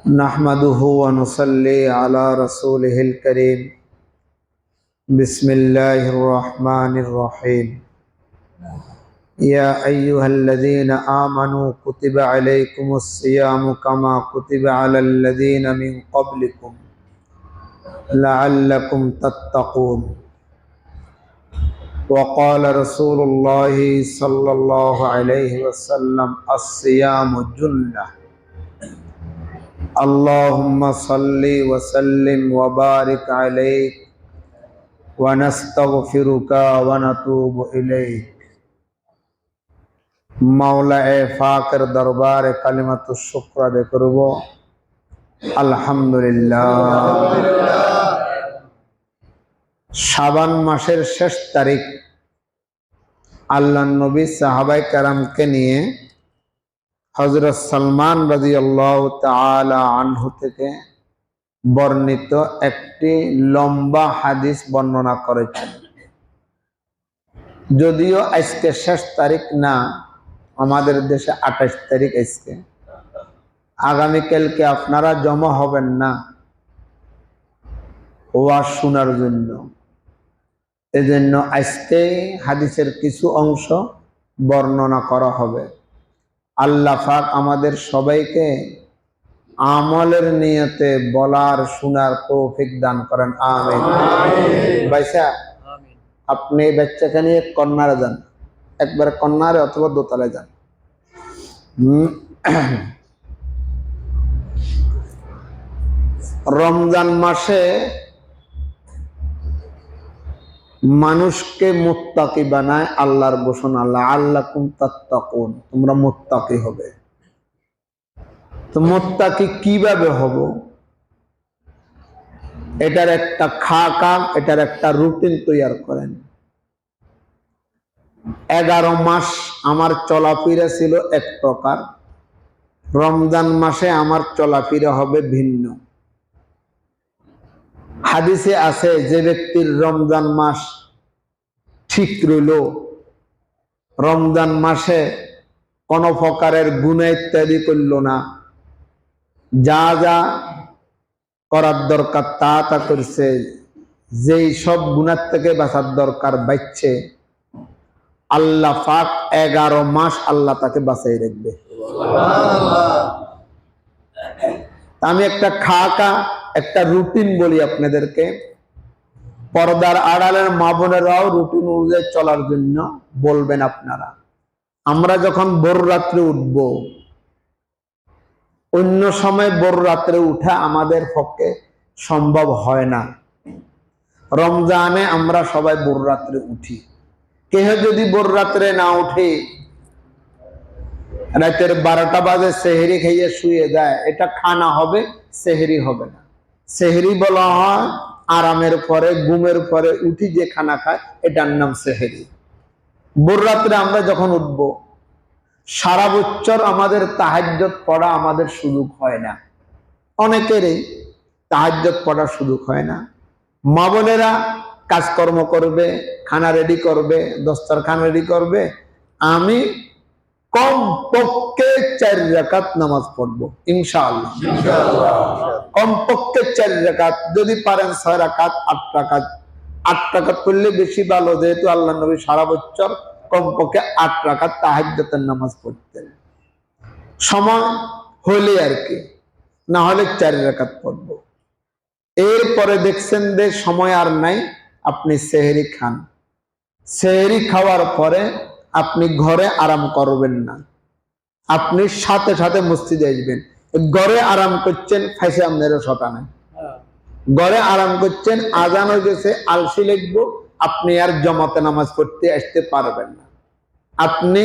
नहमदुहु व नुसल्ली अला रसूलिहिल करीम। बिस्मिल्लाहिर्रहमानिर्रहीम। या अय्युहल्लज़ीना आमनू कुतिबा अलैकुमुस्सियामु कमा कुतिबा अलल्लज़ीना मिन क़ब्लिकुम लअल्लकुम तत्तक़ून। वक़ाल रसूलुल्लाहि सल्लल्लाहु अलैहि वसल्लम अस्सियामु जुन्नह। अल्लाहुम्मा सल्ली व सल्लिम व बारिक अलैक व नस्तगफिरुका व नतूबु इलैक। मौला फाकर दरबार कलिमातुश शुक्र अदा करब अल्हम्दुलिल्लाह। शाबान मासेर शेष तारीख आल्लाहर नबी साहाबाए केरामके निये हजरत सलमान रादियाल्लाहु ताआला आनहु থেকে বর্ণিত একটি লম্বা হাদিস বর্ণনা করেছেন। যদিও আজকে শেষ তারিখ না, আমাদের দেশে 28 তারিখ আজকে। আগামী কালকে আপনারা জমা হবেন না ওয়াজ শোনার জন্য, এজন্য আজকে হাদিসের কিছু অংশ বর্ণনা করা হবে। আল্লাহ পাক আমাদের সবাইকে আমলের নিয়তে বলার শোনার তৌফিক দান করেন, আমিন। ভাইসা আপনি বাচ্চাকে নিয়ে কর্নারে যান, একবার কর্নারে অথবা দোতলায় যান। রমজান মাসে মানুষকে মুত্তাকি বানায় আল্লাহর ঘোষণা, লাআল্লাকুম তাত্তাকুন, তোমরা মুত্তাকি হবে। তো মুত্তাকি কিভাবে হব, এটার একটা খাকাম, এটার একটা রুটিন তৈয়ার করেন। 11 মাস আমার চলাফেরা ছিল এক প্রকার, রমজান মাসে আমার চলাফেরা হবে ভিন্ন। হাদিসে আছে যে ব্যক্তির রমজান মাস ঠিক রইল, রমজান মাসে কোন প্রকারের গুনাহ ইত্যাদি করল না, যা যা করার দরকার তা তা করছে, যেই সব গুনাহ থেকে বাঁচার দরকার বাঁচছে, আল্লাহ পাক 11 মাস আল্লাহ তাকে বাঁচাই রাখবে। আমি একটা খাকা, একটা রুটিন বলি আপনাদেরকে। পর্দার আড়ালের মা বোনেরাও রুটিন অনুযায়ী চলার জন্য বলবেন আপনারা। আমরা যখন ভোর রাত্রে উঠব, অন্য সময় ভোর রাত্রে উঠা আমাদের পক্ষে সম্ভব হয় না। রমজানে আমরা সবাই ভোর রাত্রে উঠি। কেহ যদি ভোর রাত্রে না উঠে, রাতের 12টা বাজে সেহরি খাইয়ে শুয়ে যায়, এটা খানা হবে, সেহরি হবে না। সেহরি বলা হয় আরামের পরে, ঘুমের পরে উঠি যে খানা খায়, এটার নাম সেহরি। ভোর রাত্রে আমরা যখন উঠব, সারা বছর আমাদের তাহাজ্জুদ পড়া আমাদের সুযোগ হয় না। অনেকেরই তাহাজ্জুদ পড়ার সুযোগ হয় না। মা বোনেরা কাজকর্ম করবে, খানা রেডি করবে, দস্তরখান রেডি করবে। আমি কম পক্ষে 4 রাকাত নামাজ পড়ব ইনশাআল্লাহ। কম পক্ষে 4 রাকাত, যদি পারেন 6 রাকাত, 8 রাকাত। 8 রাকাত পড়লে বেশি ভালো, যেহেতু আল্লাহ নবী সারা বছর কমপক্ষে 8 রাকাত তাহাজ্জুদের নামাজ পড়তেন। সময় হলে আর কি, না হলে 4 রাকাত পড়ব। এরপরে দেখছেন যে সময় আর নাই, আপনি সেহরি খান। সেহরি খাওয়ার পরে আপনি ঘরে আরাম করবেন না, আপনি সাথে সাথে মসজিদে আসবেন। ঘরে আরাম করছেন, ফাইসে আপনার শতা নাই। ঘরে আরাম করছেন, আজান হয়ে গেছে, আলসি লিখবো, আপনি আর জমাতে নামাজ পড়তে আসতে পারবেন না। আপনি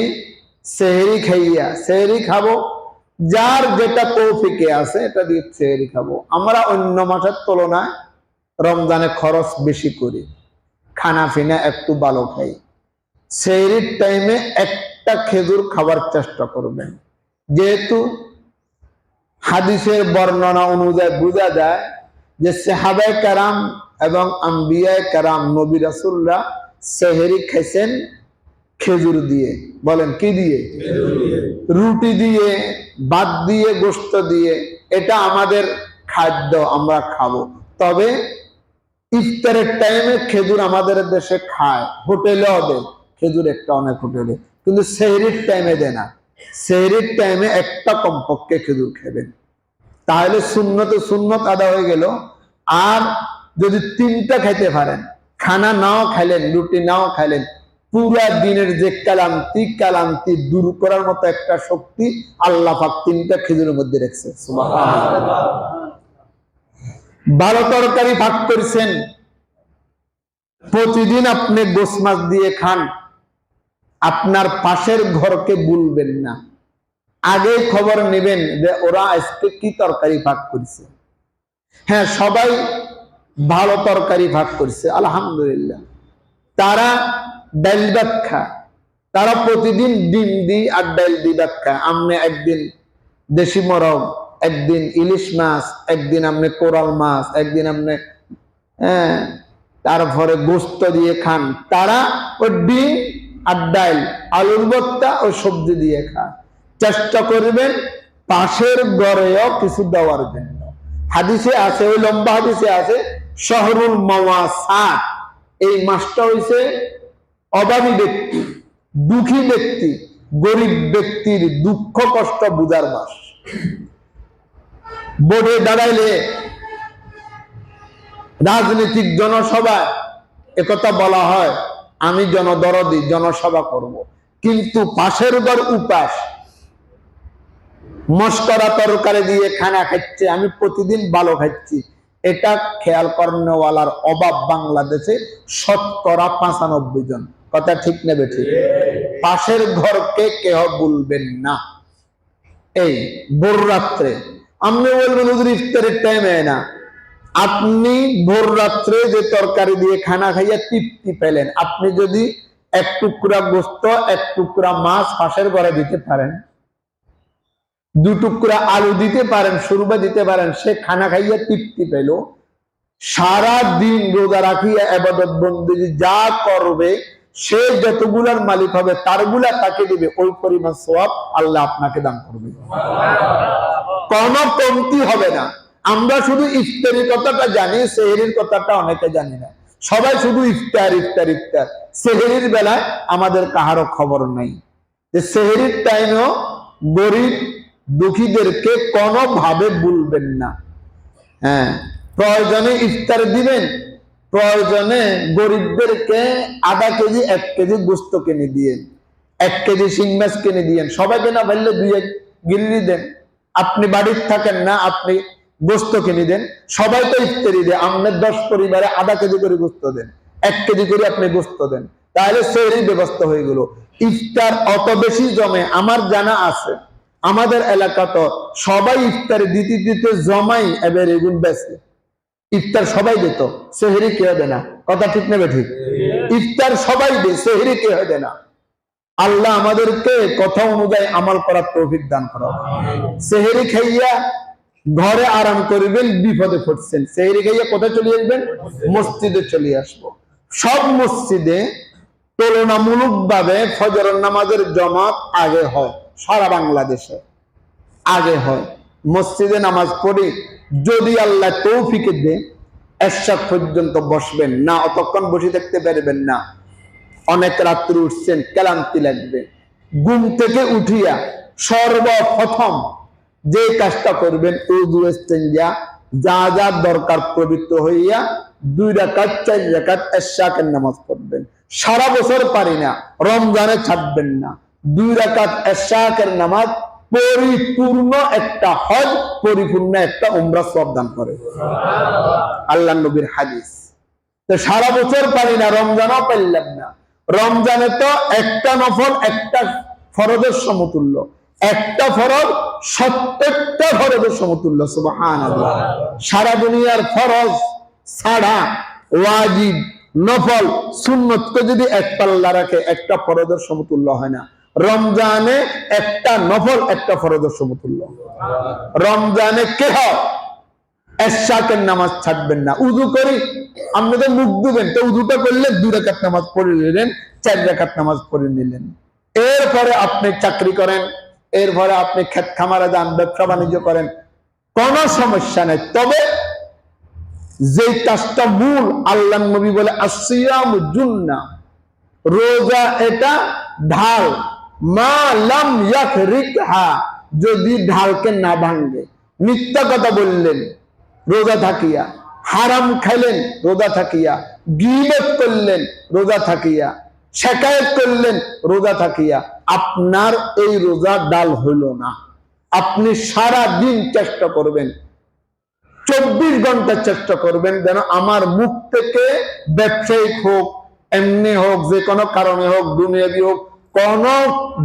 সেহরি খাইয়া, সেহরি খাবো, যার যেটা তৌফিকে আছে এটা দিয়ে সেহরি খাবো। আমরা অন্য মাসের তুলনায় রমজানে খরচ বেশি করি, খানা ফিনা একটু ভালো খাই। সেহরির টাইমে একটা খেজুর খাবার চেষ্টা করবেন, যেহেতু হাদিসের বর্ণনা অনুযায়ী বোঝা যায় যে সাহাবায়ে কেরাম এবং আম্বিয়ায়ে কেরাম, নবী রাসূলরা সেহরি খাইছেন খেজুর দিয়ে। বলেন কি দিয়ে? রুটি দিয়ে, ভাত দিয়ে, গোশত দিয়ে, এটা আমাদের খাদ্য, আমরা খাবো। তবে ইফতারের টাইমে খেজুর আমাদের দেশে খায়, হোটেলেও দেয় খেজুর একটা, অনেক হোটেলে, কিন্তু সেহরির টাইমে দেয় না। সেহরির টাইমে একটা কমপক্ষে খেজুর খাবেন, তাহলে সুন্নত আদা হয়ে গেল। আর যদি 3টা খাইতে পারেন, খানা নাও খাইলেন, রুটি নাও খাইলেন, পুরা দিনের যে কালান্তি দূর করার মতো একটা শক্তি আল্লাহ পাক 3টা খেজুরের মধ্যে রেখেছে। সুবহানাল্লাহ। ভালো তরকারি ভাগ করেছেন, প্রতিদিন আপনি গোশ মাছ দিয়ে খান, আপনার পাশের ঘরকে ভুলবেন না, আগে খবর নেবেন যে ওরা আজকে কি তরকারি ভাগ করেছে। হ্যাঁ, সবাই ভালো তরকারি ভাগ করেছে, আলহামদুলিল্লাহ। তারা ডাল ভাত খায়, তারা প্রতিদিন ডিম দিই আর ডাল দি ভাত খায়। আমনে একদিন দেশি মরগ, একদিন ইলিশ মাছ, একদিন আমনে কোরাল মাছ, একদিন আমনে তারপরে গোস্ত দিয়ে খান। তারা ওই ডিম আর ডাল, আলুর ভর্তা ও সবজি দিয়ে খায়। চেষ্টা করবেন পাশের ঘরেও কিছু দেওয়ার জন্য। হাদিসে আছে, ওই লম্বা হাদিসে আছে, শহরুল মাওয়াসাত, এই মাসটা হইছে অভাবী ব্যক্তি, দুঃখী ব্যক্তি, গরিব ব্যক্তির দুঃখ কষ্ট বুঝার মাস। বোর্ডে দাঁড়াইলে রাজনৈতিক জনসভায় একথা বলা হয়, আমি জনদরদি, জনসভা করব, কিন্তু পাশের ঘর উপাস মস্করা তরকারি দিয়ে খানা খাচ্ছে, আমি প্রতিদিন ভালো খাচ্ছি, এটা খেয়াল করানোওয়ালার অভাব বাংলাদেশে 95% জন। কথা ঠিক নেবে? ঠিক। পাশের ঘরকে কেহ বলবেন না। এই ভোর রাত্রে আপনি বলবেন হুজুর ইফতারের টাইমে না, আপনি ভোর রাত্রে যে তরকারি দিয়ে খানা খাইয়া তৃপ্তি পেলেন, আপনি যদি 1 টুকরা গোস্ত, 1 টুকরা মাছ পাশের ঘরে দিতে পারেন, 2 টুকরা আলু দিতে পারেন, সুরবা দিতে পারেন, সে খানা খাইয়া তৃপ্তি পেল। সারা দিন রোজা রাখিয়া ইবাদত বন্দেগী যা করবে, সে যতগুলার মালিক হবে তারগুলা তাকে দিবে, ওই পরিমাণ সওয়াব আল্লাহ আপনাকে দান করবে, কোনো কমতি হবে না। আমরা শুধু ইফতারের কথাটা জানি, সেহরির কথাটা অনেকে জানি না। সবাই শুধু ইফতার ইফতার ইফতার, সেহরির বেলায় আমাদের কাহারও খবর নাই যে সেহরির টাইমেও গরিব দুঃখীদেরকে কোনোভাবে ভুলবেন না। হ্যাঁ, প্রয়োজনে ইফতার দিবেন, প্রয়োজনে গরিবদেরকে আধা কেজি 1 কেজি গোস্ত কিনে দিয়েন, 1 কেজি শিং মাছ কিনে দিয়েন, সবাইকে না পারলে 2 গিল্লি দেন। আপনি বাড়িতে থাকেন না, আপনি গোস্ত কিনে দেন, সবাই তো ইফতারি দেয়, আপনার 10 পরিবারে আধা কেজি করে গোস্ত দেন, 1 কেজি করে আপনি গোস্ত দেন, তাহলে সেহরির ব্যবস্থা হয়ে গেল। ইফতার অত বেশি জমে, আমার জানা আছে, আমাদের এলাকা তো সবাই ইফতার দিতে দিতে জমাই এবার এগুন বেশি। ইফতার সবাই দিত, সেহরি কেউ দেয় না। কথা ঠিক নেবে? ঠিক। ইফতার সবাই দেয়, সেহরি কেউ দেয় না। আল্লাহ আমাদেরকে কথা অনুযায়ী আমল করার তৌফিক দান করো। সেহরি খাইয়া ঘরে আরাম করবেন, বিপদে পড়ছেন, সেহরি খাইয়া কোথায় চলে আসবেন? মসজিদে চলে আসবো। সব মসজিদে তুলনামূলক ভাবে ফজরের নামাজের জামাত আগে হয়, সারা বাংলাদেশে আগে হয়। মসজিদে নামাজ পড়ি, যদি আল্লাহ তৌফিক দেয় এশা পর্যন্ত বসবেন না, অতক্ষণ বসে থাকতে পারবেন না। অনেক রাত্রে উঠছেন, ক্লান্তি লাগবে, ঘুম থেকে উঠিয়া সর্বপ্রথম যে কাজটা করবেন, ওযু ইস্তেঞ্জা যা যা দরকার পবিত্র হইয়া 2 রাকাত 4 রাকাত এশাকের নামাজ পড়বেন। সারা বছর পারি না, রমজানে ছাড়বেন না, 2 রাকাত এশাকের নামাজ পরিপূর্ণ একটা হজ, পরিপূর্ণ একটা উমরা সওয়াব দান করে। আল্লাহ নবীর হাদিস। তো সারা বছর পারি না, রমজানও পারলাম না, রমজানে তো একটা নফল একটা ফরজের সমতুল্য, একটা ফরজ 70টা ফরজের সমতুল্য। সুবহানাল্লাহ। সারা দুনিয়ার ফরজ ছাড়া ওয়াজিব, নফল, সুন্নতকে যদি এক পাল্লা রাখে, একটা ফরজের সমতুল্য হয় না। রমজানে একটা নফল একটা ফরজের সমতুল্য। রমজানে কেহ এশাকের নামাজ ছাড়বেন না। উযু করি, আপনি তো মুখ ধুবেন, তো উযুটা করলে 2 রাকাত নামাজ পড়ে নিলেন, 4 রাকাত নামাজ পড়ে নিলেন। এরপরে আপনি চাকরি করেন, এরপরে আপনি ক্ষেত খামারে যান, ব্যবসা বাণিজ্য করেন, কোনো সমস্যা নেই। তবে যে কাজটা মূল, আল্লাহ নবী বলে আসিয়ামু জুন্নাহ, রোজা এটা ঢাল, মা লাম ইয়াখরিকহা, যদি ঢালকে না ভাঙে। মিথ্যা কথা বললেন রোজা থাকিয়া, হারাম খাইলেন রোজা থাকিয়া, গীবত করলেন রোজা থাকিয়া, শিকায়ত করলেন রোজা থাকিয়া, আপনার এই রোজা ডাল হইল না। আপনি সারা দিন চেষ্টা করবেন, 24 ঘন্টা চেষ্টা করবেন যেন আমার মুখ থেকে ব্যবসায়িক হোক, এমনি হোক, যে কোনো কারণে হোক, দুনিয়াবি হোক, কোন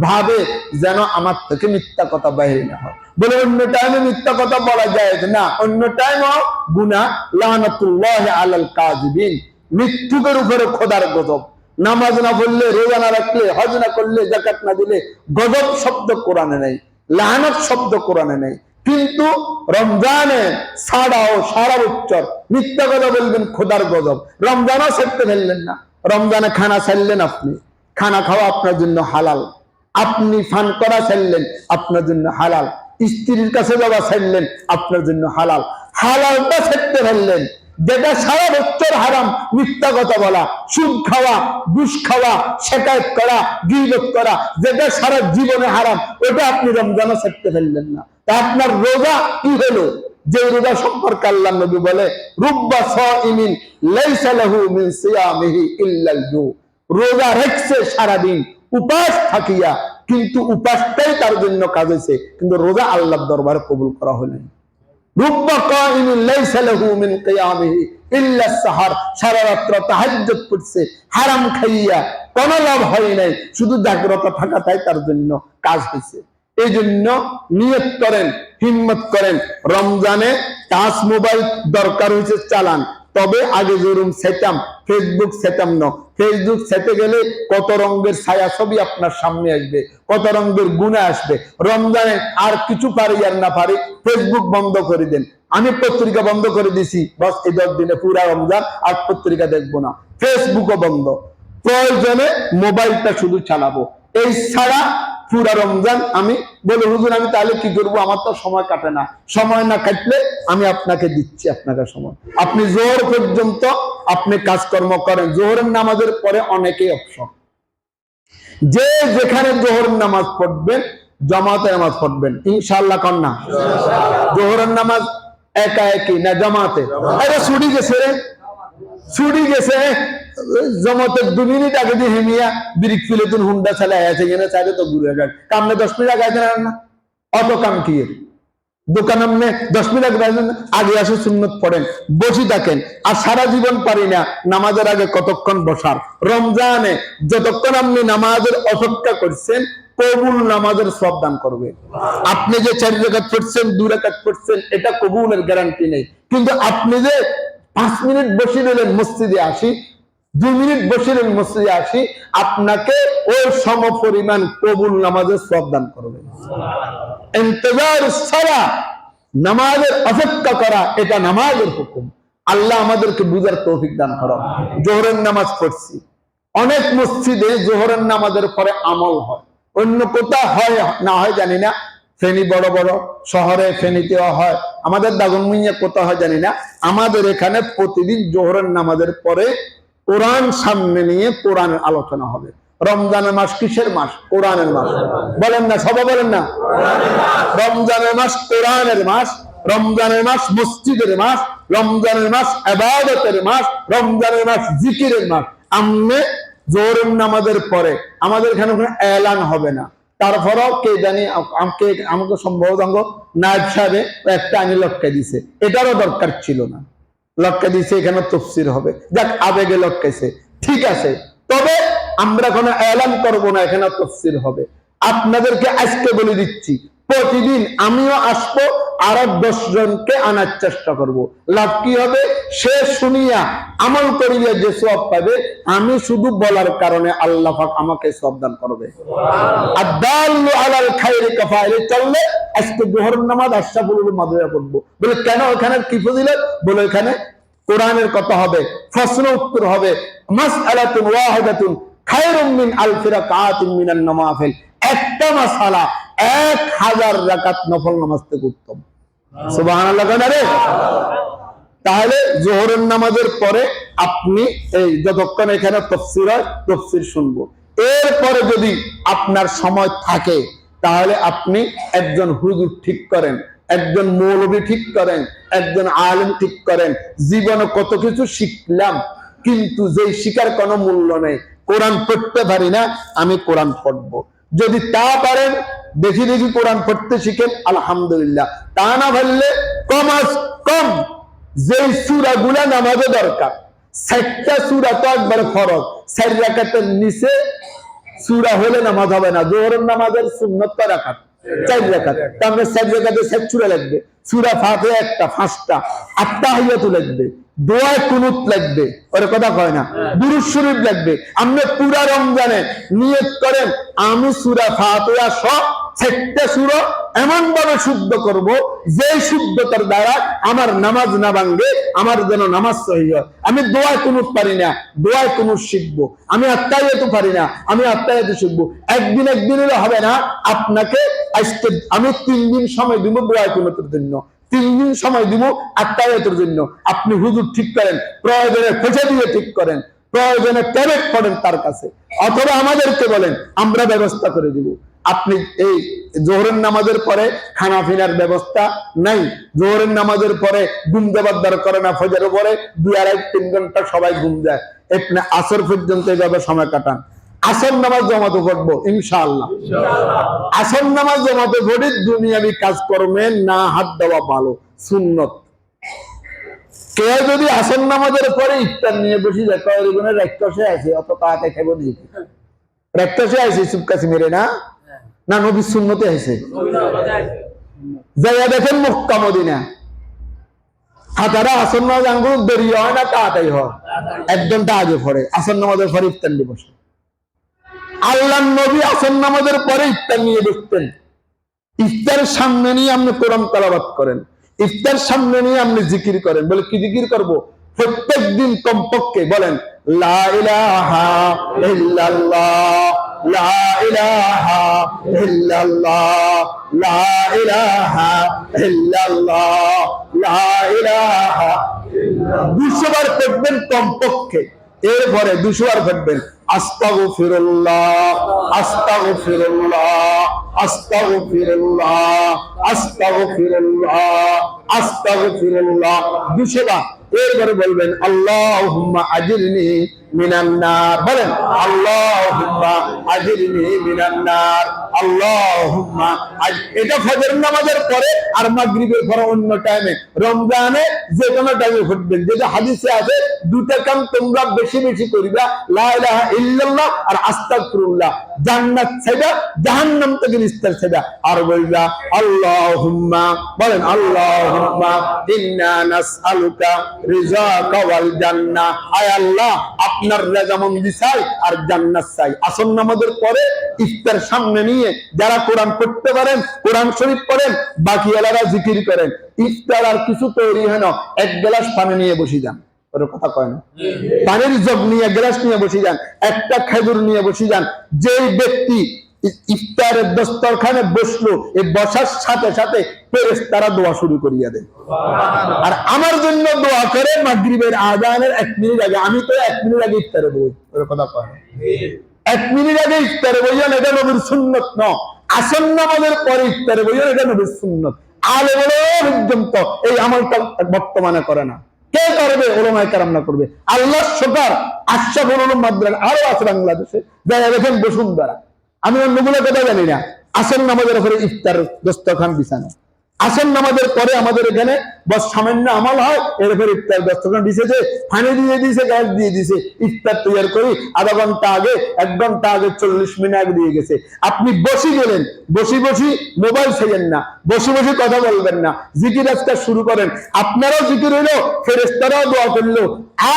ভাবে যেন আমার থেকে মিথ্যা কথা বাহির না হয়। বলে অন্য টাইমে মিথ্যা কথা বলা যায় না, অন্য টাইমও গুনাহ, লানাতুল্লাহ আলাল কাযিবিন, মৃত্যুকের উপরে খোদার গজব। নামাজ না পড়লে, রোজা না রাখলে, হজ না করলে, যাকাত না দিলে, গজব শব্দ কোরআনে নেই, লানত শব্দ কোরআনে নেই। কিন্তু রমজানে ছাড়াও সারা বছর মিথ্যা কথা বলবেন, খোদার গজব। রমজানও ছাড়তে ফেললেন না, রমজানে খানা ছাড়লেন, আপনি খানা খাওয়া আপনার জন্য হালাল, আপনি ফান করা ছাড়লেন, আপনার জন্য হালাল, স্ত্রীর কাছে যাওয়া ছাড়লেন, আপনার জন্য হালাল। হালালটা ছাড়তে ফেললেন, যেটা সারা বছর হারাম, মিথ্যা কথা বলা, সুদ খাওয়া, ঘুষ খাওয়া, শিকায়ত করা, গীবত করা, যেটা সারা জীবনে হারাম, ওটা আপনি রমজানও ছাড়তে ফেললেন না। তা আপনার রোজা কি হলো? যে রোজা সম্পর্কে আল্লাহ নবী বলে, রুব্বা সাইমিন লাইসা লাহু মিন সিয়ামিহি ইল্লাল জু, রোজা রেখেছে সারাদিন উপাস থাকিয়া, কিন্তু উপাসটাই তার জন্য কাজ হয়েছে, কিন্তু রোজা আল্লাহর দরবারে কবুল করা হলো না। রুব্বা কাইমিন লাইসা লাহু মিন কিয়ামিহি ইল্লা সাহার, সারা রাত তাহাজ্জুদ পড়ছে হারাম খাইয়া, কোনো লাভ হয় নাই, শুধু জাগ্রত থাকাটাই তার জন্য কাজ হয়েছে। এই জন্য নিয়ত করেন, হিম্মত করেন, রমজানে টাচ মোবাইল দরকার হয়েছে চালান, তবে আগে যেরকম সেটাম ফেসবুক সেটাম ন, ফেসবুক সেটে গেলে কত রঙের ছায়া ছবি আপনার সামনে আসবে, কত রঙের গুণা আসবে। রমজানে আর কিছু পারি আর না পারি, ফেসবুক বন্ধ করে দেন। আমি পত্রিকা বন্ধ করে দিছি, বস এই 10 দিনে পুরা রমজান আর পত্রিকা দেখবো না, ফেসবুকও বন্ধ, প্রয়োজনে মোবাইলটা শুধু চালাবো। এই ছাড়া পুরা রমজান আমি বলি, হুজুর আমি তাহলে কি করবো, আমার তো সময় কাটে না। সময় না কাটলে আমি আপনাকে দিচ্ছি, আপনাকে সময়, আপনি জোহর পর্যন্ত আপনি কাজকর্ম করেন। জোহরের নামাজের পরে অনেকেই অবসর, যে যেখানে জোহরের নামাজ পড়বেন, জামাতে নামাজ পড়বেন ইনশাআল্লাহ। কন্যা জোহরের নামাজ একা একই না জামাতে? আরে ছুটি গেছে রে, ছুটি গেছে, জমাতের 2 মিনিট আগে দিয়ে হেমিয়া ব্রিক ফিলেতুন হুন্ডা চালায় আছে, এখানে চাইলে তো ঘুরে যান, কামনে 10 মিনিট আগে দেন না, অত কাম কি দোকান আপনি 10 মিনিট আগে আসে সুন্নত পড়েন, বসে থাকেন। আর সারা জীবন পারি না নামাজের আগে কতক্ষণ বসার। রমজানে যতক্ষণ আপনি নামাজের অপেক্ষা করছেন, কবুল নামাজের সব দান করবে। আপনি যে 4 রাকাত পড়ছেন, 2 রাকাত পড়ছেন, এটা কবুলের গ্যারান্টি নেই, কিন্তু আপনি যে 5 মিনিট বসে রইলেন মসজিদে আসি, 2 মিনিট বসে রইলেন মসজিদে আসি, আপনাকে ওই সম পরিমাণ কবুল নামাজের সব দান করবে। ইন্তজার সালা, নামাজের অপেক্ষা করা, এটা নামাজের হুকুম। আল্লাহ আমাদেরকে বুঝার তৌফিক দান করুন। জোহরের নামাজ পড়ছি, অনেক মসজিদে জোহরের নামাজের পরে আমল হয়, অন্য কোথাও হয় না হয় জানি না, ফেনী বড় বড় শহরে, ফেনীতেও হয়, আমাদের দাগনভূঞা কোথাও হয় জানি না। আমাদের এখানে প্রতিদিন জোহরের নামাজের পরে কোরআন সামনে নিয়ে কোরআনের আলোচনা হবে। রমজানের মাস কিসের মাস? কোরআনের মাস। বলেন না, সবাই বলেন না, রমজানের মাস কোরআনের মাস, রমজানের মাস মসজিদের মাস, রমজানের মাস ইবাদতের মাস, রমজানের মাস জিকিরের মাস। আমনে জোহরের নামাজের পরে আমাদের এখানে কোনো এলান হবে না, তারপরেও কে জানি আমাকে সম্ভবত নায়েব সাহেব একটা আইনি লটকে দিছে, এটারও দরকার ছিল না, লটকে দিছে, এখানে তাফসীর হবে, যাক আবেগে লটকেছে, ঠিক আছে। তবে আমরা কোনো এলান করব না, এখানে তাফসীর হবে। আপনাদেরকে আজকে বলে দিচ্ছি, প্রতিদিন আমিও আসবো, আরো 10 জনকে আনার চেষ্টা করব। লাভ কি হবে? সে শুনিয়া আমল করিয়া যে সওয়াব পাবে, আমি শুধু বলার কারণে আল্লাহ পাক আমাকে সওয়াব দান করবে। আদাল্লু আলাল খায়রি কাফাইলি, চললে আজকে জোহরের নামাজ আশরাফুল মাদরিয়া পড়ব। বলে কেন? ওখানে কি ফজিলত? বলে এখানে কোরআনের কথা হবে, প্রশ্ন উত্তর হবে, মাসআলাতুন ওয়াহিদাতুন খায়রুম মিন আলফি রাকাতিন মিনান নওয়াফিল, একটা মাসআলা 1000 রাকাত নফল নামাজ থেকে উত্তম। সুবহানাল্লাহ কেন রে? তাহলে জোহরের নামাজের পরে আপনি এই যতক্ষণ এখানে তাফসীর হয় তাফসীর শুনবো। এরপরে যদি আপনার সময় থাকে তাহলে আপনি একজন হুজুর ঠিক করেন, একজন মৌলবী ঠিক করেন, একজন আলেম ঠিক করেন। জীবনে কত কিছু শিখলাম, কিন্তু যেই শিকার কোনো মূল্য নেই। কোরআন পড়তে পারি না, আমি কোরআন পড়বো। যদি তা পারেন দেখি দেখি কোরআন পড়তে শিখেন, আলহামদুলিল্লাহ। তা না পারলে কমাস কম যেই সূরা গুলা নামাজে দরকার, ৬০টা সূরা তো একবার ফরজ, ৪ রাকাতের নিচে সূরা হলে নামাজ হবে না। জোহরের নামাজের সুন্নত কয় রাকাত? ৪ রাকাত। তাহলে ৪ রাকাতে ৬০ সূরা লাগবে। সূরা ফাতিহা একটা, ৫টা, আত্তাহিয়াতু লাগবে, দোয়া কুনুত লাগবে, ওর কথা কয় না, দুরূদ শরীফ লাগবে। আপনি পুরা রমজানে নিয়ত করেন আমি সূরা ফাতিহা সহ ৬০টা সূরা এমন ভাবে শুদ্ধ করব যে শুদ্ধতার দ্বারা আমার নামাজ না ভাঙবে, আমার যেন নামাজ সহিহ হয়। আমি দোয়া কুনুত পারি না, দোয়া কুনুত শিখবো। আমি আত্তাহিয়াতু পারি না, আমি আত্তাহিয়াতু শিখবো। একদিন হলে হবে না। আপনাকে আজকে আমি 3 দিন সময় দিব দোয়া কুনুতের জন্য, 3 দিন সময় দিব আত্তাহিয়াতের জন্য। আপনি হুজুর ঠিক করেন, প্রয়োজনে খোঁজা দিয়ে ঠিক করেন, প্রয়োজনে ট্যাবেট করেন তার কাছে, অথবা আমাদেরকে বলেন, আমরা ব্যবস্থা করে দিব। আপনি এই জোহরের নামাজের পরে খানা পিনার ব্যবস্থা নাই। জোহরের নামাজের পরে ঘুম দেবার দরকার না। ফজরের পরে 2, 2.5, 3 ঘন্টা সবাই ঘুম যায়। আপনি আসর পর্যন্ত এইভাবে সময় কাটান। আসর নামাজ জমাতে পড়বো ইনশাআল্লাহ। আসর নামাজ জমাতে পড়ি, দুনিয়াবি কাজ করবেন না, হাত দেওয়া ভালো সুন্নত। কেউ যদি আসর নামাজের পরে ইফতার নিয়ে বসে যায়, রাক্ষসে আছে, অত তাড়াতাড়ি খাইব নি, রাক্ষসে আছে চুপকাছি মেরে না, না নবীর সুন্নতে আছে। যাইয়া দেখেন মক্কা মদিনা, হাতারা আসর নামাজ আঙ্গুল দেরি হয় না, তাড়াতাড়ি হয়, 1 ঘন্টা আগে পড়ে আসর নামাজের পরে ইফতার নিয়ে বসে। আল্লাহর নবী আসর নামাজের পরে ইফতার নিয়ে বসতেন। ইফতার সামনে নিয়ে আপনি কোরআন তেলাওয়াত করেন, ইফতার সামনে নিয়ে আপনি জিকির করেন। বলে কি জিকির করব? প্রত্যেক দিন কমপক্ষে বলেন লা ইলাহা ইল্লাল্লাহ, লা ইলাহা ইল্লাল্লাহ, লা ইলাহা ইল্লাল্লাহ, লা ইলাহা ইল্লাল্লাহ। 200 বার পড়বেন কমপক্ষে। এরপরে 200 বার পড়বেন আস্তাগফিরুল্লাহ, আস্তাগফিরুল্লাহ, আস্তাগফিরুল্লাহ, আস্তাগফিরুল্লাহ, আস্তাগফিরুল্লাহ, 200 বার। এরপরে বলবেন আল্লাহুম্মা আজিরনি মিনান নার, বলেন আল্লাহুম্মা আজিরনি মিনান নার, আল্লাহুম্মা। এটা ফজর নামাজের পরে আর মাগরিবের পরে অন্য টাইমে, রমজানে যে কোনো টাইমে পড়বেন। যেটা হাদিসে আছে, 2টা কাম তোমরা বেশি বেশি করিবা, লা ইলাহা ইল্লাল্লাহ আর আস্তাগফিরুল্লাহ। জান্নাত ছাইবা, জাহান্নাম থেকে নিস্তার ছাইবা। আর বলবা আল্লাহুম্মা, বলেন আল্লাহুম্মা ইন্না নাসআলুকা রিজাকা ওয়াল জান্নাহ। আয় আল্লাহ, আপনার রেজামন্দি চাই আর জান্নাত চাই। আসর নামাজের পরে ইফতার সামনে নিয়ে যারা কোরআন পড়তে পারেন কোরআন শরীফ পড়েন, বাকি এলাকা জিকির করেন। ইফতার আর কিছু তৈরি হয় না, 1 গ্লাস পানি নিয়ে বসে যান, ওর কথা কয় না, পানির জগ নিয়ে গ্লাস নিয়ে বসে যান, একটা খেজুর নিয়ে বসে যান। যেই ব্যক্তি ইফতারের দস্তরখানে বসলো, এই বসার সাথে সাথে ফেরেশতারা দোয়া শুরু করিয়া দেয়। আর আমার জন্য দোয়া করে মাগরিবের আযানের 1 মিনিট আগে। আমি তো 1 মিনিট আগে ইফতারে বই, ওর কথা কয় না, 1 মিনিট আগে ইফতারে বইয়ান, এটা নবীর সুন্নত ন। আসর নামাজের পরে ইফতারে বইয়ান, এটা নবীর সুন্নত। আলেমরা পর্যন্ত এই আমলটা বর্তমানে করে না। কে করবে? উলামায়ে কেরামরা করবে। আল্লাহর শুকর, আশরাফুল উলুম মাদ্রাসা আরো আছে বাংলাদেশে, যারা দেখেন বসুন্ধরা। আমি অন্যগুলো কথা জানি না। আসর নামাজের পরে ইফতার দস্তরখান বিছানো, আসর নামাজের পরে আমাদের এখানে বস সামান্য আমল হয়, এরপর ইফতার দস্তরখান বিছেছে, পানি দিয়ে দিয়েছে, গ্যাস দিয়ে দিয়েছে, ইফতার তৈরি করি আধা ঘন্টা আগে, 1 ঘন্টা আগে, 40 মিনিট আগে দিয়ে গেছে। আপনি বসে গেলেন, বসি বসি মোবাইল ছেড়েন না, বসে বসে কথা বলবেন না, জিকির আজকাল শুরু করেন। আপনারাও জিকির হইলো, ফেরেশতারাও দোয়া করলো।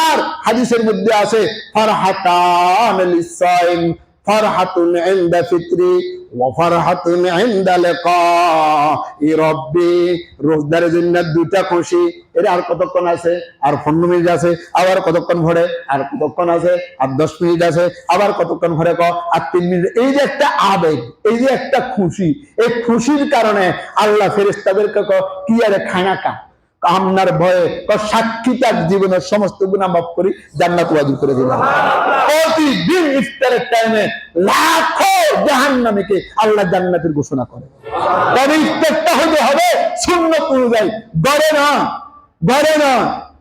আর হাদিসের মধ্যে আছে ফারহাতান লিসাইম, ফারহাতুন ইনদা ফিতরি ওয়া ফারহাতুন ইনদা লিকাই রাব্বি। রোজাদারের জন্য দুইটা খুশি। এর আর কতক্ষণ আছে? আর 15 মিনিট আছে। আবার কতক্ষণ ভরে? আর কতক্ষণ আছে? আর 10 মিনিট আছে। আবার কতক্ষণ ভরে? আর 3 মিনিট। এই যে একটা আবেগ, এই যে একটা খুশি, এই খুশির কারণে আল্লাহ ফেরেশতাদেরকে কি আরে খানা কা আপনার ভয়ে সাক্ষী তার জীবনের সমস্ত গুনাহ মাফ করি, জান্নাত ওয়াজিব করে দিলাম। প্রতিদিন ইফতারের টাইমে লাখো জাহান্নামীকে আল্লাহ জান্নাতের ঘোষণা করে। তবে ইফতারটা হতে হবে সুন্নাত অনুযায়ী, গড়ে না, গড়ে না।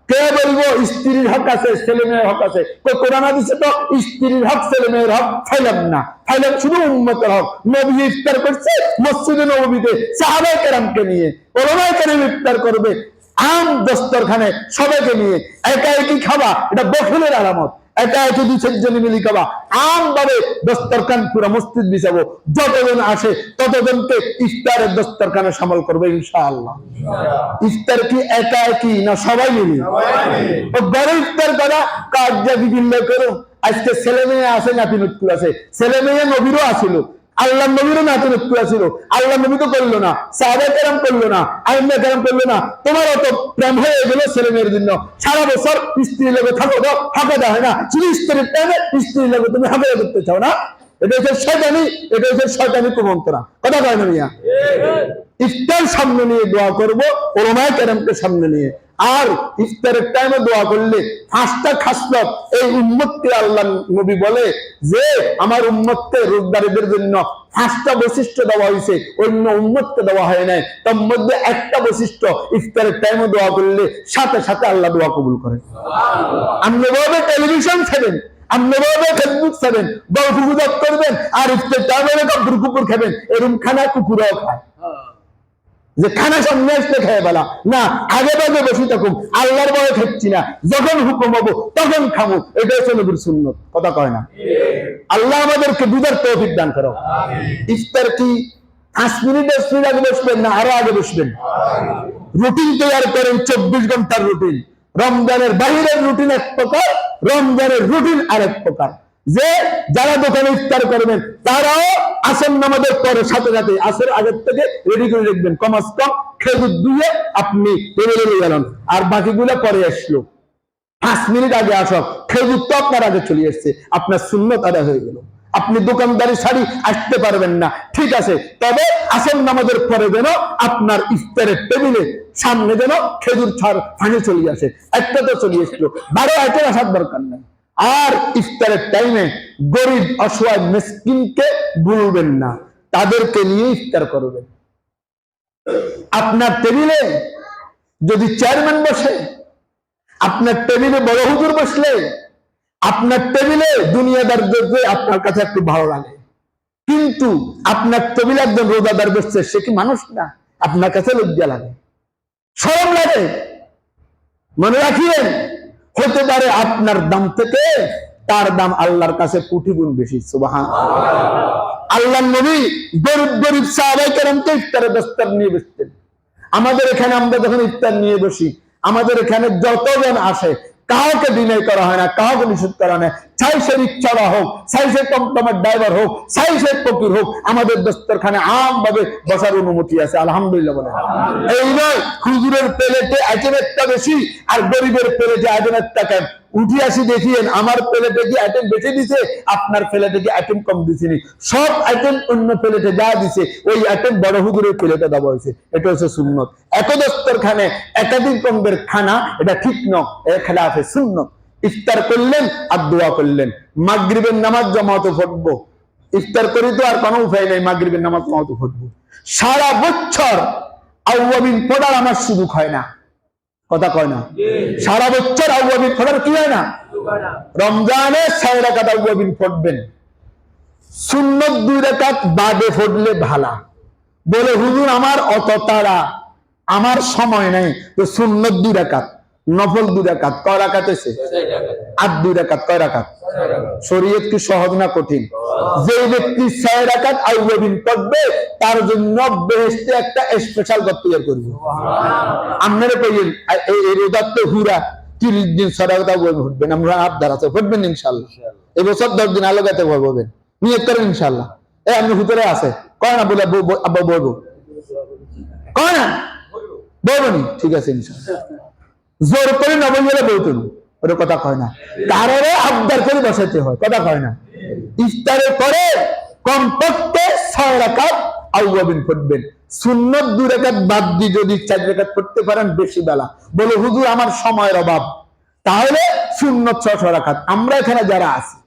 কে বলবো স্ত্রীর হক আছে, ছেলে মেয়ের হক আছে? কোরআন হাদিসে তো স্ত্রীর হক, ছেলে মেয়ের হক ফাইলাম না, ফাইলাম শুধু উম্মতের হক। নবী ইফতার করছে মসজিদে নববীতে সাহাবায়ে কেরামকে নিয়ে, ওলামায়ে কেরাম ইফতার করবে আম দস্তরখানে সবাইকে নিয়ে। একা একই খাবা, এটা বখিলের আলামত। একা একই 2-4 জন মিলি খাবা, আম ভাবে দস্তরখান পুরো মসজিদ বিছাবো। যতজন আসে ততজনকে ইফতারের দস্তরখানে সামাল করবে ইনশাআল্লাহ। ইফতার কি একা একই না সবাই মিলি? বড় ইফতার করা কাজ যা বিভিন্ন করুন। আজকে ছেলে মেয়ে আছে, নাতি নতুন আছে, ছেলে মেয়ে নবীরও আসিল, আল্লাহ নবীরও নাতি নতুন আসিল। আল্লাহ নবী তো করলো না, সাহাবায়ে কেরাম করলো না, আইম্মা কেরাম করলো না। তোমার অত প্রেম হয়ে গেল ছেলে মেয়ের জন্য, সারা বছর স্ত্রীর লগে থাকো, হাঁকা দেওয়া হয় না, শুধু স্ত্রীর টাইমে স্ত্রীর লগে তুমি হাঁকা করতে চাও না। এটা হচ্ছে শয়তানি, এটা হচ্ছে শয়তানি কুমন্ত্রণা। কথা কয় না মিয়া? ইফতার সামনে নিয়ে দোয়া করবো, ওলামায়ে কেরামকে সামনে নিয়ে। আর ইফতারের টাইমে দোয়া করলে 5টা খাসলত এই উম্মতকে আল্লাহ নবী বলে যে আমার উম্মতকে রোজাদারদের জন্য 5টা বৈশিষ্ট্য দেওয়া হয়েছে, অন্য উম্মতকে দেওয়া হয় নাই। তার মধ্যে একটা বৈশিষ্ট্য, ইফতারের টাইমে দোয়া করলে সাথে সাথে আল্লাহ দোয়া কবুল করে। আপনি ভাবে টেলিভিশন ছাড়েন, আপনি ভাবে ফেসবুক ছাড়েন, গল্প গুজব করবেন, আর ইফতার টাইমে কুকুর খাবেন। এরকম খানা কুকুরও খায়, যে খানা সামনে আসতে খেয়ে বেলা না, আগে বাগে বসে থাকুন, আল্লাহর ভয়ে খাচ্ছি না, যখন হুকুম হবো তখন খাবো। এটা হচ্ছে নবীর সুন্নত। কথা কয় না? আল্লাহ আমাদেরকে বুঝার তৌফিক দান করো। ইফতার কি 5 মিনিট 10 মিনিট আগে বসবেন না আরো আগে বসবেন? রুটিন তৈরি করেন, 24 ঘন্টার রুটিন। রমজানের বাহিরের রুটিন এক প্রকার, রমজানের রুটিন আরেক প্রকার। যে যারা দোকানে ইফতার করবেন তারাও আসর নামাজের পরে সাথে সাথে আসর আগের থেকে রেডি করে রাখবেন। কমাস কম খেজুর দিয়ে আপনি টেবিলে নিয়ে গেলেন, আর বাকিগুলো পরে আসলো। 5 মিনিট আগে আসো, খেজুর তো আপনার আগে চলে এসছে, আপনার সুন্নত আদায় হয়ে গেল। আপনি দোকানদারি ছাড়ি আসতে পারবেন না, ঠিক আছে, তবে আসর নামাজের পরে যেন আপনার ইফতারের টেবিলে সামনে যেন খেজুর ছাড় ফানি চলে আসে। একটা তো চলে এসলো, 12 আইটেম আসার দরকার নাই। আর ইফতারের টাইমে গরিব অসহায় মিসকিনকে ভুলবেন না, তাদেরকে নিয়ে ইফতার করবেন। আপনার টেবিলে যদি চেয়ারম্যান বসে, আপনার টেবিলে বড় হুজুর বসলে, আপনার টেবিলে দুনিয়াদার দেখবে আপনার কাছে একটু ভালো লাগে। কিন্তু আপনার টেবিলে একজন রোজাদার বসছে, সে কি মানুষ না? আপনার কাছে লজ্জা লাগে, শরম লাগে। মনে রাখিবেন, হতে পারে আপনার দাম থেকে তার দাম আল্লাহর কাছে কোটি গুণ বেশি। সুবহানাল্লাহ। আল্লাহর নবী গরিব গরিব সাহাবায়ে কেরামকে ইফতারের দস্তর নিয়ে বসতেন। আমাদের এখানে আমরা যখন ইফতার নিয়ে বসি, আমাদের এখানে যতজন আসে কাউকে ডিনাই করা হয় না, কাউকে নিষেধ করা হয় না। চাই সে রিক্সাওয়ালা হোক, চাই সে টমটমের ড্রাইভার হোক, চাই সে ফকির হোক, আমাদের দস্তরখানে আম ভাবে বসার অনুমতি আছে। আলহামদুলিল্লাহ বলে। এই নয় হুজুরের প্লেটে আইটেম একটা বেশি আর গরিবের প্লেটে আইটেম একটা কম। উঠি আসি দেখিয়েন আমার প্লেটে কি আইটেম বেশি দিছে, আপনার প্লেটে কি আইটেম কম দিছিনি। সব আইটেম অন্য প্লেটে যা দিছে ওই আইটেম বড় হুজুরের প্লেটে দেওয়া হয়েছে। এটা হচ্ছে সুন্নত। এক দস্তরখানে একাধিক রকমের খানা, এটা ঠিক নয়, এর খেলাফে সুন্নত। ইফতার করলেন আর দোয়া করলেন। মাগরিবের নামাজ জামাতে পড়বো, ইফতার করি তো আর কোনো উপায় নেই, মাগরিবের নামাজ জামাতে পড়বো। সারা বছর আউয়াবিন পড়ার আমার সুযোগ হয় না। কথা কয় না? সারা বছর আউয়াবিন পড়ার কি হয় না? রমজানে 6 রাকাত আউয়াবিন পড়বেন, সুন্নত 2 রাকাত বাদে পড়লে ভালা। বলে হুজুর আমার অত তাড়া, আমার সময় নাই, তো সুন্নত 2 রাকাত, নফল 2 রাকাত। কয় রাকাত আছে? আর 2 রাকাত। কয় রাকাত? শরীয়ত কি সহজ না কঠিন? যে ব্যক্তি 6 রাকাত আউয়াবিন পড়বে তার জন্য বেহেশতে একটা স্পেশাল ঘর তৈরি করব। আপনারা কইলেন এই রোজার তো হুরা 30 দিন 6 রাকাত আউয়াবিন পড়বেন, আমরা আপনারা তো পড়বেন ইনশাআল্লাহ। এই বছর 10 দিন আলোগাতে পড়বেন। নিয়ত করেন ইনশাআল্লাহ। এই আপনি ভিতরে আছে কয় না বলে আব্বা বলবো কয় না বলবনি, ঠিক আছে ইনশাআল্লাহ। জোর করে না বললে বলতো না, ওর কথা কয় না, কারণে আবদার করে বসাইতে হয়, কথা কয় না। ইফতারের পরে কমপক্ষে 6 রাকাত আউয়াবিন পড়বেন, সুন্নত 2 রাকাত বাদ দিয়ে যদি 4 রাকাত পড়তে পারেন বেশি বেলা। বলে হুজুর আমার সময়ের অভাব, তাহলে সুন্নত 6 রাকাত। আমরা এখানে যারা আছি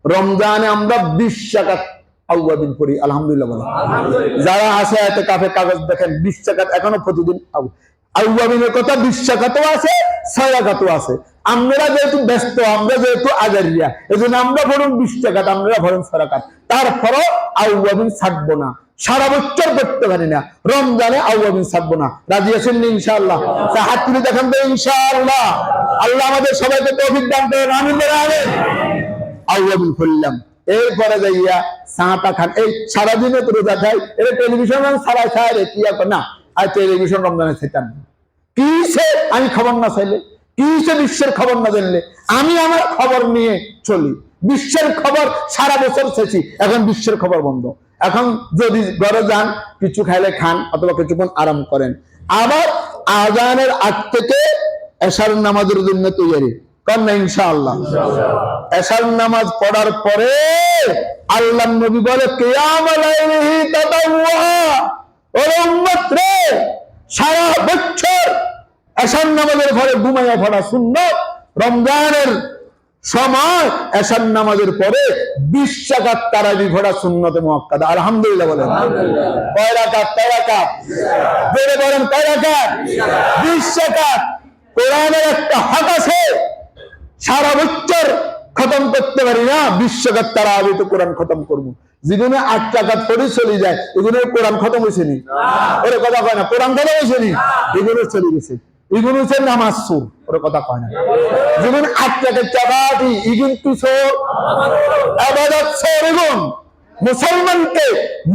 রমজানে আমরা 20 রাকাত আউয়াবিন পড়ি, আলহামদুলিল্লাহ বলেন। যারা আছে এতে কাফে কাগজ দেখেন 20 রাকাত এখনো প্রতিদিন আউয়াবিনের কথা 20 রাকাতও আছে, 6 রাকাতও আছে। আমরা যেহেতু ব্যস্ত, আমরা যেহেতু আজারিয়া, এজন্য আমরা বরং 20 রাকাত, আমরা বরং 6 রাকাত। তারপরও আউয়াবিন ছাড়বো না, সারা বছর করতে পারি না, রমজানে আউয়াবিন ছাড়বো না। রাজি আছেন ইনশাআল্লাহ? হাত তুলে দেখেন তো ইনশাআল্লাহ। আল্লাহ আমাদের সবাইকে তৌফিক দান করেন, আমিন বলেন আমিন। আউয়াবিন করলাম, এরপরে যাইয়া সাঁতা খান। এই সারাদিনে তো রোজা খাই, এটা টেলিভিশন সারা খায় রে কি না, আর টেলিভিশন রমজানে খেতাম কিসে? আমি খবর না চাইলে কিসে বিশ্বের খবর না জানলে? আমি আমার খবর নিয়ে চলি, বিশ্বের খবর সারা বছর চেয়েছি, এখন বিশ্বের খবর বন্ধ। এখন যদি ঘরে যান কিছু খাইলে খান অথবা কিছুক্ষণ আরাম করেন, আবার আজানের আগ থেকে এশার নামাজের জন্য তৈরি কর না ইনশাআল্লাহ। এশার নামাজ পড়ার পরে আল্লাহ নবী বলে কিয়ামুল লাইলি তাতাওয়া, ওরে উম্মত রে, সারা বছর এশার নামাজের পরে ঘুমাইয়া পড়া সুন্নাত, রমজানের সময় এশার নামাজের পরে 20 রাকাত তারাবি পড়া সুন্নতে মুআক্কাদা। আলহামদুলিল্লাহ বলেন। কয় রাকাত? কয় রাকাত? জোরে বলেন কয় রাকাত? 20 রাকাত। কোরআনের একটা হক আছে, সারা বছর খতম করতে পারি না, 20 রাকাত তারাবি তো কোরআন খতম করবো। জীবনে 8 রাকাত পড়ে চলে যায়, এগুলো কোরআন খতম হয়েছে নি? ওরে কথা কয় না, কোরআন খতম হয়েছে নি? এগুলো চলে গেছে, এগুলো হচ্ছে নামাজ সুর, ওরে কথা কয় না। জীবন 8 রাকাত চাবাটি ইগুন কিশোর আবাদত সরগুন মুসলমানকে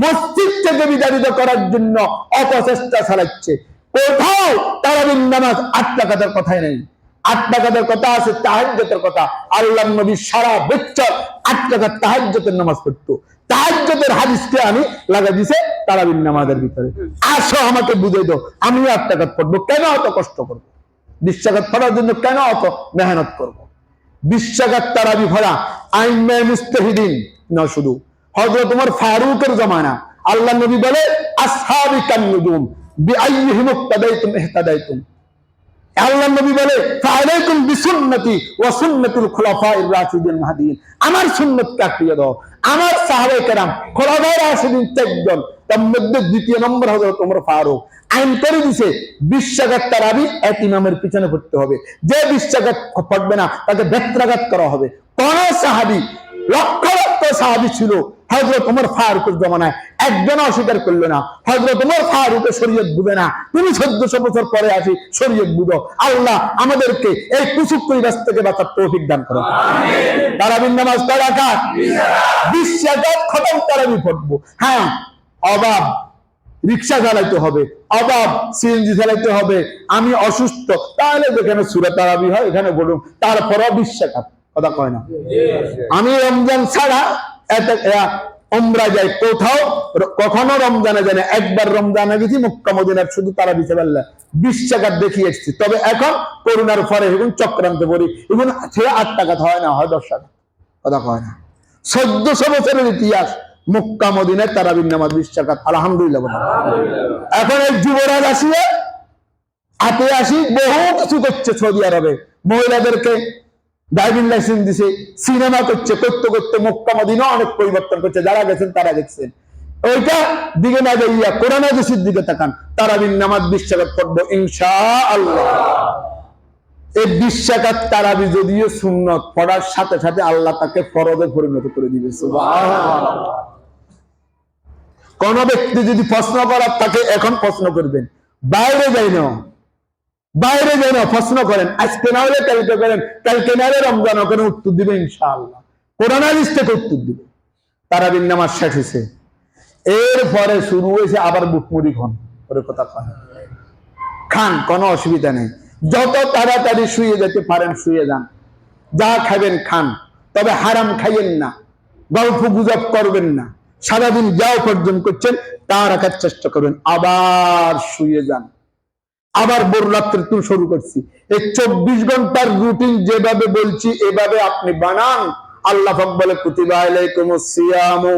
মসজিদ থেকে বিতাড়িত করার জন্য অপচেষ্টা চালাচ্ছে। কোথাও তারাবির নামাজ 8 রাকাতের কথাই নেই, 8 রাকাতের কথা আছে তাহাজ্জুদের কথা। আল্লাহর নবী সারা বছর 8 রাকাত তাহাজ্জুদের নামাজ পড়তো। তাহাজ্জুদের হাদিসকে আমি লাগাই দিছে তারাবির নামাজের ভিতরে। আসো আমাকে বুঝাই দাও, আমি 8 রাকাত পড়বো, কেন অত কষ্ট করবো? 20 রাকাত পড়ার জন্য কেন অত মেহনত করবো? 20 রাকাত তারাবি পড়া আইম্মে মুস্তাহিদিন না, শুধু হযরত ওমর ফারুকের জামানা আল্লাহ নবী বলে আসহাবি কান নুজুম বিআইয়িহিম ইক্তাদাইতুম ইহতাদাইতুম। আল্লাহ নবী বলে ফাআলাইকুম বিসুন্নতি ওয়া সুন্নাতুল খুলাফায়ে রাশিদিন মাহদিয়িন, আমার সুন্নাতকে আঁকড়িয়ে দাও। আমার সাহাবায়ে কেরাম খুলাফায়ে রাশিদিন 4 জন, তার মধ্যে দ্বিতীয় নম্বর হযরত ওমর ফারুক আইন করে দিয়েছে 20 রাকাত তারাবি এক ইমামের পিছনে পড়তে হবে। যে 20 রাকাত পড়বে না তাকে বেত্রাঘাত করা হবে। কোন সাহাবী, লক্ষ লক্ষ সাহাবী ছিল হযরত ওমর ফারুকের জামানায়, একজন অস্বীকার করলো না হযরত ওমর ফারুকের শরীয়ত বুঝে না, তুমি 1400 বছর পরে আসি শরীয়ত বুঝো। আল্লাহ আমাদেরকে এই কুসুক্তি রাস্তা থেকে বাঁচার তৌফিক দান করো, আমিন। তারাবির নামাজ কয় রাকাত? 20 রাকাত খতম তারাবি পড়বো। হ্যাঁ, অভাব রিক্সা চালাইতে হবে, অভাব সিএনজি চালাইতে হবে, আমি অসুস্থ, তাহলে যেখানে সূরা তারাবি হয় এখানে বলুন, তারপরও 20 রাকাত, কথা কয় না। আমি রমজান ছাড়া উমরা যাই, কোথাও কখনো রমজানে যাই না। একবার রমজানে গেছি মক্কা মদিনার, শুধু তারাবি চালাল্লা 20 রাকাত দেখিয়ে এসেছি। তবে এখন করোনার পরে এখন চক্রান্তে পড়ি, এখন 8 টাকা হয় না, হয় 10 টাকা, কথা কয় না। 1400 বছরের ইতিহাস মক্কা মদিনায় তারাবির নামাজ 20 রাকাত, আলহামদুলিল্লাহ। এখন এই যুবরাজ আসিয়ে হাতে আসি বহু কিছু করছে সৌদি আরবে, মহিলাদেরকে ড্রাইভিং লাইসেন্স দিছে, সিনেমা করছে, করতে করতে মক্কা মদিনা অনেক পরিবর্তন করছে, যারা গেছেন তারা দেখছেন। ওইটা দিকে না যাইয়া কোরআন হাদিসের দিকে তাকান, তারাবির নামাজ 20 রাকাত পড়বো ইনশাআল্লাহ। এই 20 রাকাত তারাবি যদিও সুন্নত, পড়ার সাথে সাথে আল্লাহ তাকে ফরজে পরিণত করে দিবে, সুবহানাল্লাহ। কোন ব্যক্তি যদি প্রশ্ন করার তাকে এখন প্রশ্ন করবেন, বাইরে যাই না, বাইরে যাই না, প্রশ্ন করেন, আজকে না হলে কালকে করেন, কালকে না হলে রমজান ওখানে উত্তর দিবে ইনশাআল্লাহ, কোরআন হাদিস থেকে উত্তর দিবে। তারাবির নামাজ শেষ হয়েছে, এরপরে শুরু হয়েছে আবার বুকমুড়ি খান, ওর কথা খান, কোনো অসুবিধা নেই, যত তাড়াতাড়ি শুয়ে যেতে পারেন শুয়ে যান, যা খাবেন খান, তবে হারাম খাইয়েন না। গল্প গুজব করবেন না, সারাদিন যা উপার্জন করছেন তা রাখার চেষ্টা করবেন, আবার শুয়ে যান, আবার ভোর রাত্রে তুই শুরু করছি। এই 24 ঘন্টার রুটিন যেভাবে বলছি এভাবে আপনি বানান। আল্লাহ পাক বলে কুতিবা আলাইকুমুস সিয়ামু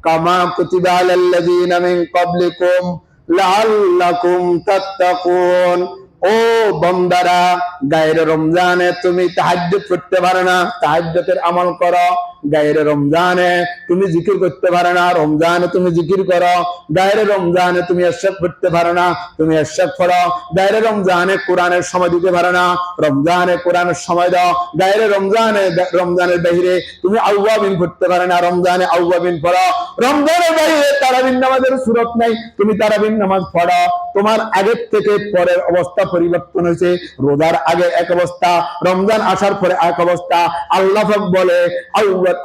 কামা কুতিবা আলাল লাযিনা মিন ক্বাবলিকুম লাআল্লাকুম তাত্তাকুন। ও বান্দারা, গায়রে রমজানে তুমি তাহাজ্জুদ করতে পারো না, তাহাজ্জুদের আমল করো। গায়রে রমজানে তুমি জিকির করতে পারো না, রমজানে তুমি জিকির করো। গায়রে রমজানে তুমি ইরশাদ করতে পারো না, তুমি ইরশাদ করো। গায়রে রমজানে কোরআনের সময় দিতে পারো না, রমজানে কোরআনের সময় দাও। গায়রে রমজানের বাইরে তুমি আউয়াবিন করতে পারো না, রমজানে আউয়াবিন পড়ো। রমজানের বাইরে তারাবির নামাজের সুরত নাই, তুমি তারাবির নামাজ পড়ো। তোমার আগের থেকে পরের অবস্থা পরিবর্তন হয়েছে। রোজার আগে এক অবস্থা, রমজান আসার পরে এক অবস্থা। আল্লাহ পাক বলে,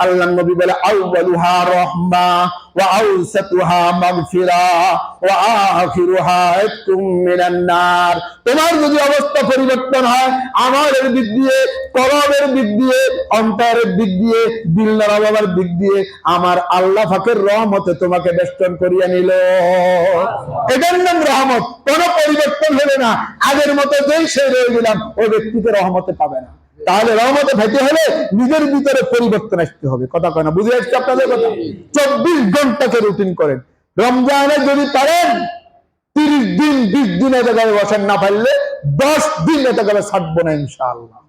আল্লাহ নবী বলে, আউয়ালুহা রাহমা ওয়া আওসাতুহা মাগফিরা ওয়া আখিরুহা ইতকুম মিনান নার। তোমার যদি অবস্থা পরিবর্তন হয় আমলের দিক দিয়ে, কলবের দিক দিয়ে, অন্তরের দিক দিয়ে, দিল নরমাবার দিক দিয়ে, আমার আল্লাহ পাকের রহমতে তোমাকে বেষ্টন করিয়া নিল। এটার নাম রহমত। কোন পরিবর্তন হলো না, আগের মতো যেই সে রয়ে গেলাম, ওই ব্যক্তিকে রহমতে পাবে না। তাহলে রহমতে পেতে হলে নিজের ভিতরে পরিবর্তন আসতে হবে। কথা কয় না? বুঝে আসছে আপনাদের কথা? 24 ঘন্টাকে রুটিন করেন। রমজানে যদি পারেন 30 দিন 20 দিন এতে করে বসেন, না পারলে 10 দিন এতে করে ছাড়বো না ইনশাআল্লাহ।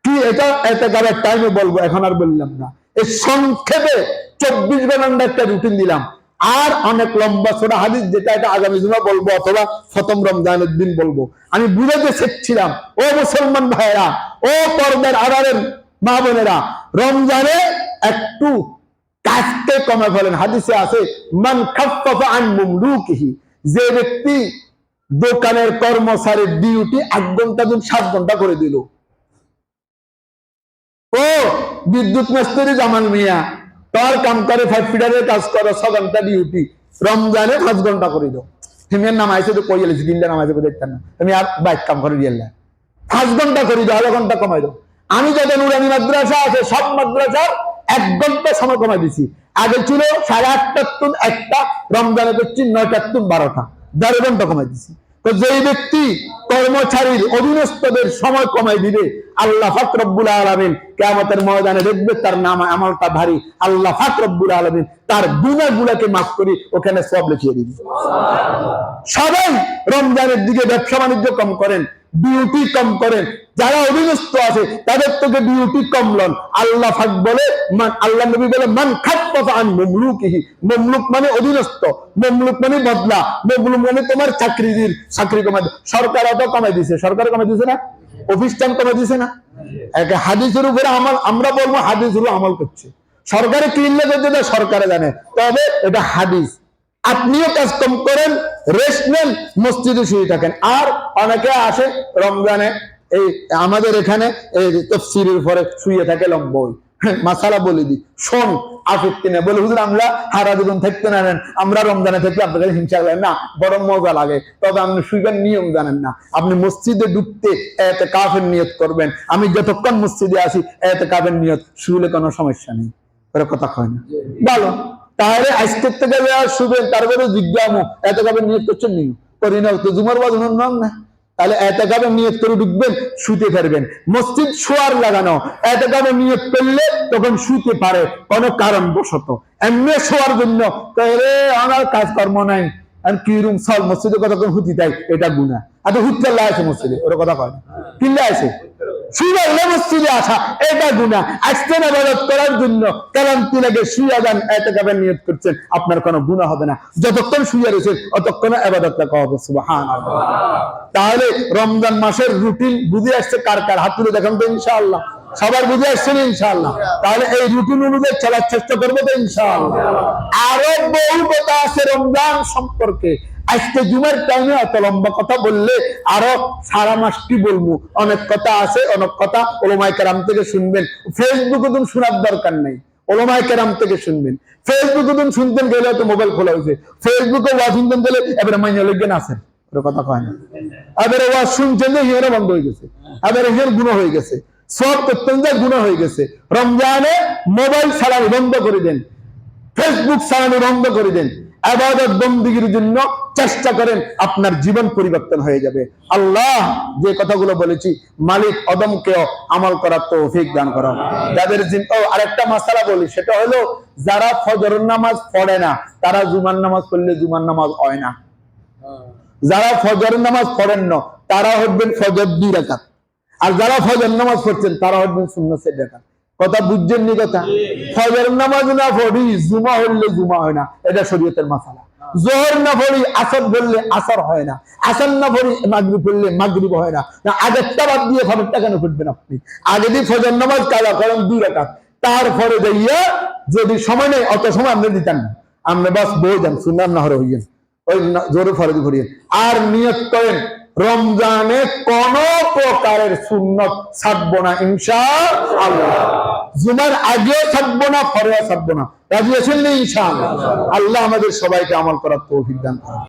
কি এটা এতে করে টাইমে বলবো, এখন আর বললাম না। এই সংক্ষেপে 24 ঘন্টা একটা রুটিন দিলাম। আর অনেক লম্বা ছোট হাদিস, যেটা এটা আগামী জুমা বলবো অথবা প্রথম রমজানের দিন বলবো। আমি বুঝাতে চেয়েছিলাম, ও মুসলমান ভাইরা, ও পর্দার আড়ালের মা বোনেরা, রমজানে একটু কাজকে কমে ফেলেন। হাদিসে আছে, মান খাফফাফা আন মুমলুকিহি, যে ব্যক্তি দোকানের কর্মচারীর ডিউটি 8 ঘন্টা দিন 7 ঘন্টা করে দিল। ও বিদ্যুৎ মিস্ত্রি জামাল মিয়া, তোর কাম করে 5 ফিটারের কাজ করো, 6 ঘন্টা ডিউটি, রমজানে 5 ঘন্টা করে দাও। তুমি নাম আইসে তো কই গেছি, দিনটা নাম আইসে দেখতেন না, তুমি আর বাইক কাম করে দিয়ে 5 ঘন্টা করে দাও, 1/2 ঘন্টা কমাই দাও। আমি যত নুরানি মাদ্রাসা আছে সব মাদ্রাসার 1 ঘন্টা সময় কমাই দিছি। আগে ছিল 8:30 টুন 1টা, রমজানে করছি 9টা টুন 12টা, 1.5 ঘন্টা কমাই দিছি। তো যেই ব্যক্তি কর্মচারীর অধীনস্থদের সময় কমাই দিবে, আল্লাহ পাক রব্বুল আলামিন কিয়ামতের ময়দানে দেখবে তার নাম আমলটা ভারী। আল্লাহ পাক রব্বুল আলামিন তার গুনাহগুলোকে মাফ করে ওখানে সওয়াব লিখিয়ে দিবে। সবাই রমজানের দিকে ব্যবসা বাণিজ্য কম করেন, ডিউটি কম করেন। যারা অধীনস্থ আছে তাদের থেকে ডিউটি কম লন। আল্লাহ পাক বলে, আল্লাহ নবী বলে, মান খাফফাফা আন মুমলুকিহি। মুমলুক মানে অধীনস্থ, মুমলুক মানে বদলা, মুমলুক মানে তোমার চাকরির চাকরি কমাই। সরকার অত কমাই দিছে, সরকার কমাই দিছে না, অফিসটান কমাই দিছে না। এক হাদিসের উপরে আমল, আমরা বলবো হাদিসের আমল করছে। সরকারে কিনলে যদি সরকারে জানে, তবে এটা হাদিস। আপনিও কাজ কম করেন, রেস্ট নেন, মসজিদে শুয়ে থাকেন। আর অনেকে আসে রমজানে, এই আমাদের এখানে এই তাফসীরের পরে শুয়ে থাকে লম্বই। মাসালা বলে দি, শোন আপত্তি নেই। বলে, হুজুর আমরা সারা জীবন থাকতে না, আমরা রমজানে থাকলে আপনাদের হিংসা লাগে না, বরং মজা লাগে। তবে আপনি শুইবেন, নিয়ম জানেন না। আপনি মসজিদে ঢুকতে ইতিকাফের নিয়ত করবেন। আমি যতক্ষণ মসজিদে আসি ইতিকাফের নিয়ত, শুইলে কোনো সমস্যা নেই। ওরা কথা কয় না, ভালো। তাহলে আজকের থেকে শুবেন, তারপরে জিজ্ঞামু ইতিকাফের নিয়ত করছেন, নিয়ম করি না তো জুমার বাদ নাম না। তাহলে ইতিকাফের নিয়ত করে ঢুকবেন, শুতে পারবেন। মসজিদ শোয়ার লাগানো, ইতিকাফের নিয়ত করলে তখন শুতে পারে কোনো কারণ বশত। এমনি শোয়ার জন্য আমার কাজকর্ম নাই, আর কি রুম চল মসজিদে কতক্ষণ হুতি তাই, এটা গুনাহ। আর তো হুত আছে মসজিদে, ওরা কথা কয় না, কিনলে আছে শুয়ে মসজিদে আসা, এটা গুনাহ। আসছেন ইবাদত করার জন্য, ক্লান্তি লাগে শুয়ে যান, ইতিকাফের নিয়ত করছেন, আপনার কোনো গুনাহ হবে না। যতক্ষণ শুয়ে রয়েছেন ততক্ষণ ইবাদত করা হবে। সুবহানাল্লাহ। তাহলে রমজান মাসের রুটিন বুঝে আসছে কার কার? হাত তুলে দেখান তো ইনশাআল্লাহ। সবার বুঝে আসছেন ইনশাআল্লাহ? তাহলে এই রুটিন অনুযায়ী চলার চেষ্টা করবো তো ইনশাআল্লাহ। আরো বহু কথা আছে রমজান সম্পর্কে। আজকে জুমার টাইমে এত লম্বা কথা বললে আরো সারা মাসটি বলবো। অনেক কথা আছে, অনেক কথা ওলামায়ে কেরাম থেকে শুনবেন। ফেসবুকে তুমি শোনার দরকার নেই, ওলামায়ে কেরাম থেকে শুনবেন। ফেসবুকে তুমি শুনতেন গেলে তো মোবাইল খোলা হয়েছে, ফেসবুকে ওয়াজ শুনতেন গেলে এবারে মাইনে লিখবেন আছেন, ওর কথা কয় না। এবারে ওয়াজ শুনছেন যে হিয়ারা বন্ধ হয়ে গেছে, এবারে হিয়ার গুনাহ হয়ে গেছে। সব করতেন যে গুনাহ হয়ে গেছে। রমজানে মোবাইল চালানো বন্ধ করে দেন, ফেসবুক চালানো বন্ধ করে দেন, ইবাদত বন্দেগীর জন্য চেষ্টা করেন, আপনার জীবন পরিবর্তন হয়ে যাবে। আল্লাহ যে কথাগুলো বলেছি মালিক অদমকেও আমল করার তৌফিক দান করো। যাদের আরেকটা মাসালা বলি, সেটা হলো যারা ফজর নামাজ পড়ে না তারা জুমার নামাজ পড়লে জুমার নামাজ হয় না। যারা ফজর নামাজ পড়েন না তারা হবেন ফজর 2 রাকাত, আর যারা ফজর নামাজ পড়ছেন তারা হবেন সুন্নাত 4 রাকাত। কথা বুঝছেন নি? কথা ফজর নামাজ না পড়ি জুমা হইলে জুমা হয় না, এটা শরীয়তের মাসালা। জোহর না পড়ি আসর বললে আসর হয় না, আসর না পড়ি মাগরিব পড়লে মাগরিব হয় না। না আগেরটা বাদ দিয়ে ফজরটা কেন পড়বেন আপনি? আগে দিয়ে ফজর নামাজ কাজা করেন 2 রাকাত, তারপরে যাইয়া যদি সময় নেই অত সময় আপনি দিতেন না, আপনি বাস বই যান সুন্নাত না হইয়েন, ওই জোরে ফরজ পড়িয়েন। আর নিয়ত করেন রমজানে কোন প্রকারের সুন্নত ছাড়বো না ইনশাআল্লাহ। জুমার আগেও থাকবো না, পরেও থাকবো না। রাজি আছেন না ইনশাআল্লাহ? আল্লাহ আমাদের সবাইকে আমল করার তৌফিক দান করুন।